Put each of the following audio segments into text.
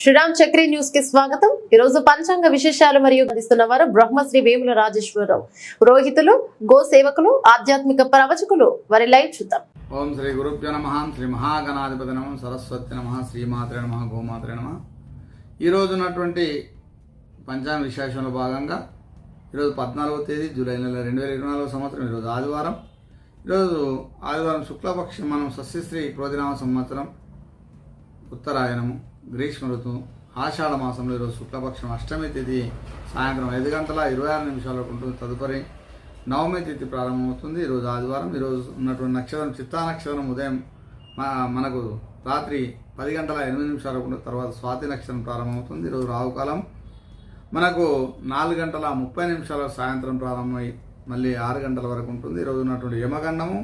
Sriram Chakri news కి స్వాగతం. ఈ రోజు పంచాంగ విశేషాలు మరియు అందిస్తున్న వారు బ్రహ్మశ్రీ వేముల రాజేశ్వరరావు, పురోహితులు, గో సేవకులు, ఆధ్యాత్మిక ప్రవచకులు. వారి లైవ్ చూద్దాం. ఓం శ్రీ గురుభ్యో నమః. శ్రీ మహాగణాధిపతి నమః. సరస్వతి నమః. శ్రీమాత్రే నమః. గోమాత్రే నమః. ఈరోజు ఉన్నటువంటి పంచాంగ విశేషంలో భాగంగా ఈరోజు 14వ తేదీ జూలై నెల 2024 సంవత్సరం. ఈరోజు ఆదివారం. ఈరోజు ఆదివారం శుక్లపక్షం. మనం సస్యశ్రీ క్రోధినామ సంవత్సరం, ఉత్తరాయణము, గ్రీష్మ ఋతువు, ఆషాఢ మాసంలో ఈరోజు శుక్లపక్షం అష్టమి తిథి సాయంత్రం 5:26 వరకు ఉంటుంది. తదుపరి నవమి తిథి ప్రారంభమవుతుంది. ఈరోజు ఆదివారం. ఈరోజు ఉన్నటువంటి నక్షత్రం చిత్తా నక్షత్రం ఉదయం మనకు రాత్రి 10:08 వరకు ఉంటుంది. తర్వాత స్వాతి నక్షత్రం ప్రారంభమవుతుంది. ఈరోజు రాహుకాలం మనకు 4:30 సాయంత్రం ప్రారంభమై మళ్ళీ 6 గంటల వరకు ఉంటుంది. ఈరోజు ఉన్నటువంటి యమగండము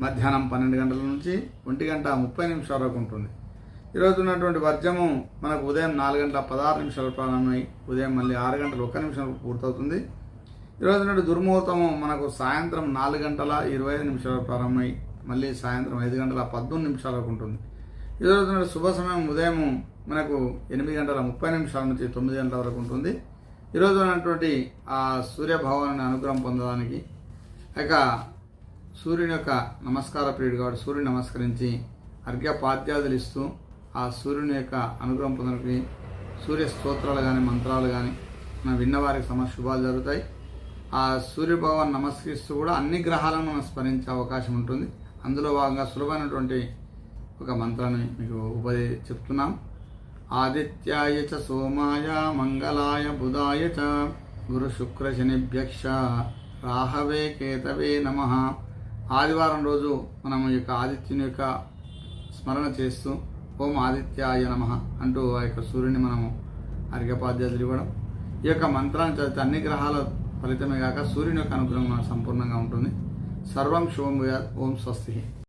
మధ్యాహ్నం 12 గంటల నుంచి 1:30 వరకు ఉంటుంది. ఈరోజు ఉన్నటువంటి వర్జము మనకు ఉదయం 4:16 ప్రారంభమై ఉదయం మళ్ళీ 6:01 పూర్తవుతుంది. ఈరోజు ఉన్నటువంటి దుర్ముహూర్తము మనకు సాయంత్రం 4:25 ప్రారంభమై మళ్ళీ సాయంత్రం 5:13 వరకు ఉంటుంది. ఈరోజు ఉన్నటువంటి శుభ సమయం ఉదయం మనకు 8:30 నుంచి 9 గంటల వరకు ఉంటుంది. ఈరోజు ఉన్నటువంటి ఆ సూర్యభగవాను అనుగ్రహం పొందడానికి సూర్యుని యొక్క నమస్కార ప్రియుడు కాబట్టి సూర్యుని నమస్కరించి అర్ఘ్యపాద్యాదులు ఇస్తూ ఆ సూర్యుని యొక్క అనుగ్రహం పొందడానికి సూర్య స్తోత్రాలు కానీ మంత్రాలు కానీ మనం విన్నవారికి శుభాలు జరుగుతాయి. ఆ సూర్యభగవాన్ నమస్కరిస్తూ కూడా అన్ని గ్రహాలను మనం స్మరించే అవకాశం ఉంటుంది. అందులో భాగంగా సులభమైనటువంటి ఒక మంత్రాన్ని మీకు చెప్తున్నాం. ఆదిత్యాయ చ సోమాయ మంగళాయ బుధాయ చ గురు శుక్ర శనిభ్యక్ష రాహవే కేతవే నమః. ఆదివారం రోజు మనం ఈ యొక్క ఆదిత్యుని యొక్క స్మరణ చేస్తూ ఓం ఆదిత్యాయ నమః అంటూ ఆ యొక్క సూర్యుని మనము అర్ఘ్యపాద్యాదులు ఇవ్వడం. ఈ యొక్క మంత్రాన్ని చదివితే అన్ని గ్రహాల ఫలితమే కాక సూర్యుని యొక్క అనుగ్రహం మనకు సంపూర్ణంగా ఉంటుంది. సర్వం శుభం భూయాత్. ఓం స్వస్తి.